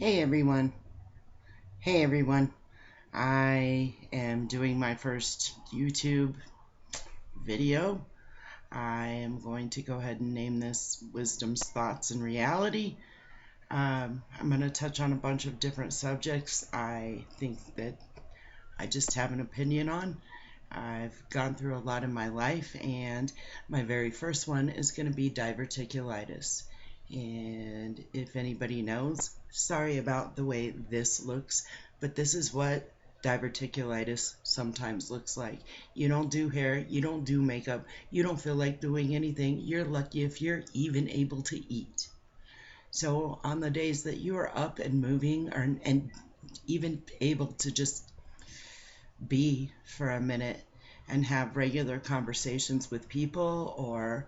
Hey everyone. Hey everyone. I am doing my first YouTube video. I am going to go ahead and name this Wisdom's Thoughts and Reality. I'm going to touch on a bunch of different subjects I think that I just have an opinion on. I've gone through a lot in my life, and my very first one is going to be diverticulitis. And if anybody knows, sorry about the way this looks, but this is what diverticulitis sometimes looks like. You don't do hair, you don't do makeup, you don't feel like doing anything. You're lucky if you're even able to eat. So on the days that you are up and moving and even able to just be for a minute and have regular conversations with people or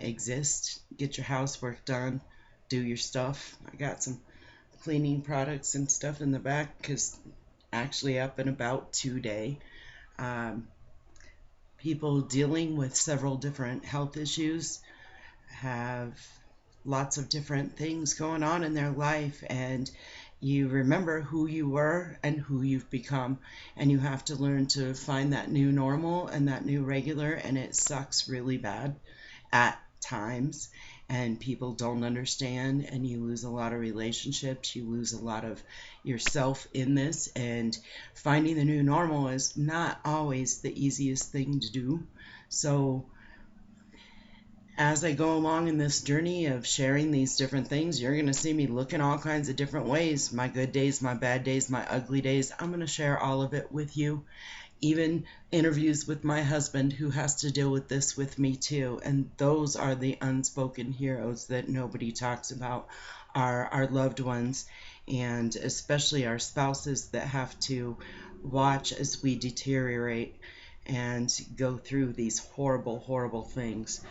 exist, get your housework done, do your stuff. I got some cleaning products and stuff in the back because actually up and about today. Um, People dealing with several different health issues have lots of different things going on in their life, and you remember who you were and who you've become, and you have to learn to find that new normal and that new regular, and it sucks really bad at times, and people don't understand, and you lose a lot of relationships, you lose a lot of yourself in this, and finding the new normal is not always the easiest thing to do. So as I go along in this journey of sharing these different things, you're going to see me looking all kinds of different ways. My good days, my bad days, my ugly days. I'm going to share all of it with you. Even interviews with my husband, who has to deal with this with me too. And those are the unspoken heroes that nobody talks about, are our loved ones, and especially our spouses that have to watch as we deteriorate and go through these horrible, horrible things.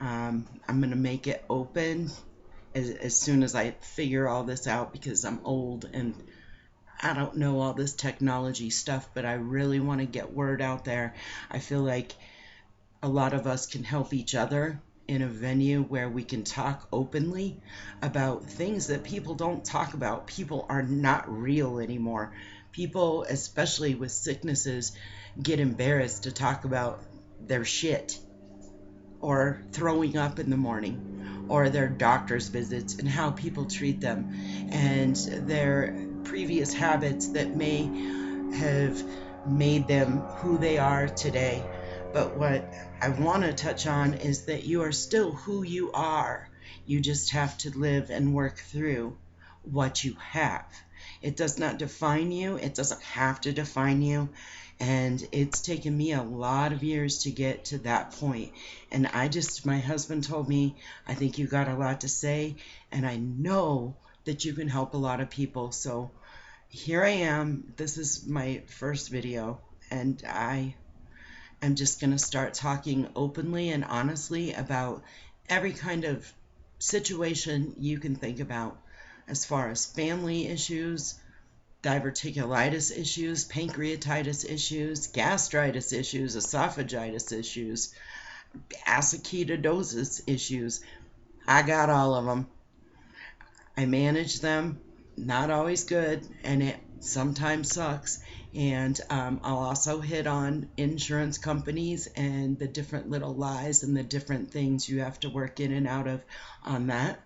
I'm going to make it open as soon as I figure all this out, because I'm old and I don't know all this technology stuff, but I really want to get word out there. I feel like a lot of us can help each other in a venue where we can talk openly about things that people don't talk about. People are not real anymore. People, especially with sicknesses, get embarrassed to talk about their shit or throwing up in the morning or their doctor's visits and how people treat them and their previous habits that may have made them who they are today. But what I want to touch on is that you are still who you are. You just have to live and work through what you have. It does not define you. It doesn't have to define you. And it's taken me a lot of years to get to that point. And my husband told me, I think you got a lot to say, and I know that you can help a lot of people. So here I am. This is my first video, and I am just going to start talking openly and honestly about every kind of situation you can think about, as far as family issues, diverticulitis issues, pancreatitis issues, gastritis issues, esophagitis issues, acidosis issues. I got all of them. I manage them, not always good, and it sometimes sucks. And I'll also hit on insurance companies and the different little lies and the different things you have to work in and out of on that,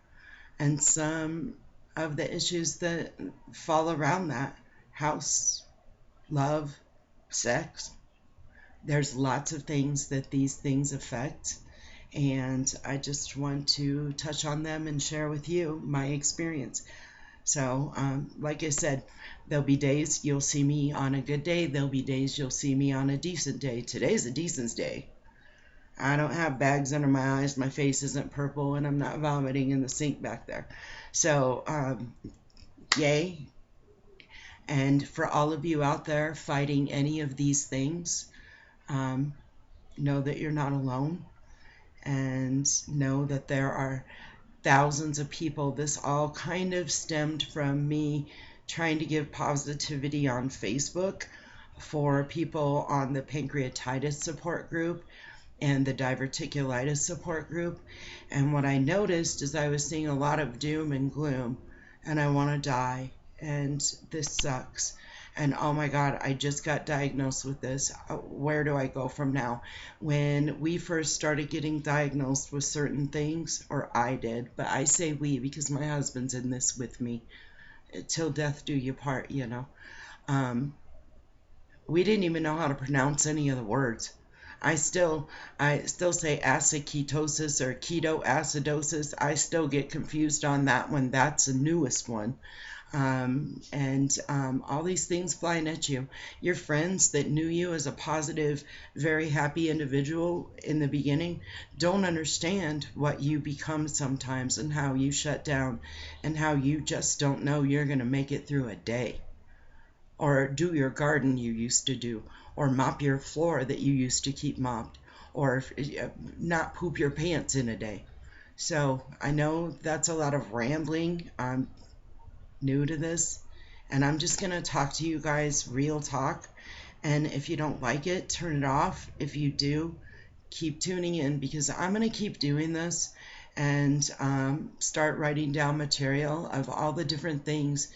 and some of the issues that fall around that: house, love, sex. There's lots of things that these things affect, and I just want to touch on them and share with you my experience. So, like I said, there'll be days you'll see me on a good day, there'll be days you'll see me on a decent day. Today's a decent day. I don't have bags under my eyes, my face isn't purple, and I'm not vomiting in the sink back there. So, yay. And for all of you out there fighting any of these things, um, know that you're not alone, and know that there are thousands of people. This all kind of stemmed from me trying to give positivity on Facebook for people on the pancreatitis support group and the diverticulitis support group. And what I noticed is I was seeing a lot of doom and gloom. and I want to die, and this sucks. And oh my God, I just got diagnosed with this. Where do I go from now? When we first started getting diagnosed with certain things, or I did, but I say we because my husband's in this with me, till death do you part, you know. Um, we didn't even know how to pronounce any of the words. I still I still say acetosis or ketoacidosis. I still get confused on that one. That's the newest one. And all these things flying at you. Your friends that knew you as a positive, very happy individual in the beginning don't understand what you become sometimes and how you shut down and how you just don't know you're going to make it through a day, or do your garden you used to do, or mop your floor that you used to keep mopped, or not poop your pants in a day. So I know that's a lot of rambling. I'm new to this, and I'm just going to talk to you guys real talk. And if you don't like it, turn it off. If you do, keep tuning in, because I'm going to keep doing this and start writing down material of all the different things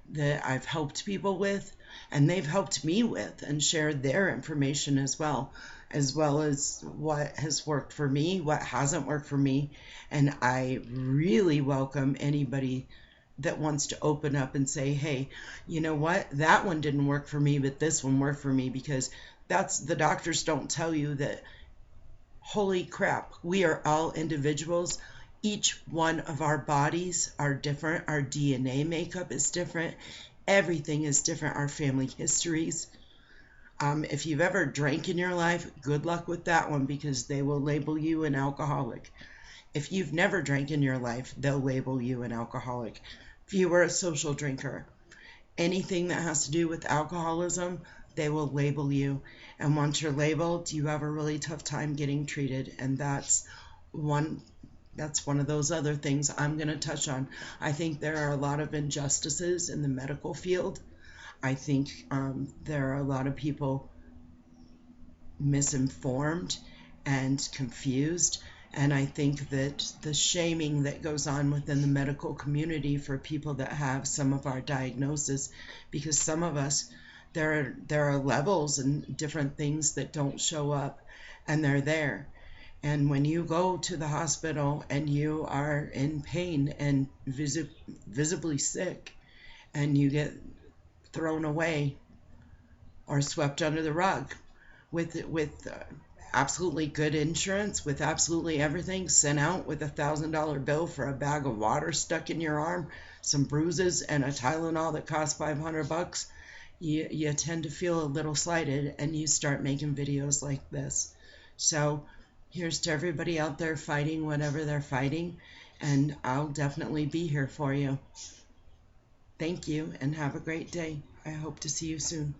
that I've helped people with and they've helped me with, and shared their information as well as what has worked for me, what hasn't worked for me. And I really welcome anybody that wants to open up and say, hey, you know what, that one didn't work for me, but this one worked for me. Because that's, the doctors don't tell you that, holy crap, we are all individuals. Each one of our bodies are different. Our DNA makeup is different. Everything is different. Our family histories. If you've ever drank in your life, good luck with that one, because they will label you an alcoholic. If you've never drank in your life, they'll label you an alcoholic. If you were a social drinker, anything that has to do with alcoholism, they will label you. And once you're labeled, you have a really tough time getting treated. And one that's one of those other things I'm going to touch on. I think there are a lot of injustices in the medical field. I think there are a lot of people misinformed and confused. And I think that the shaming that goes on within the medical community for people that have some of our diagnosis, because some of us, there are levels and different things that don't show up, and they're there. And when you go to the hospital and you are in pain and visibly sick, and you get thrown away or swept under the rug with absolutely good insurance, with absolutely everything, sent out with $1,000 bill for a bag of water stuck in your arm, some bruises, and a Tylenol that costs $500, you tend to feel a little slighted, and you start making videos like this. So here's to everybody out there fighting whatever they're fighting, and I'll definitely be here for you. Thank you, and have a great day. I hope to see you soon.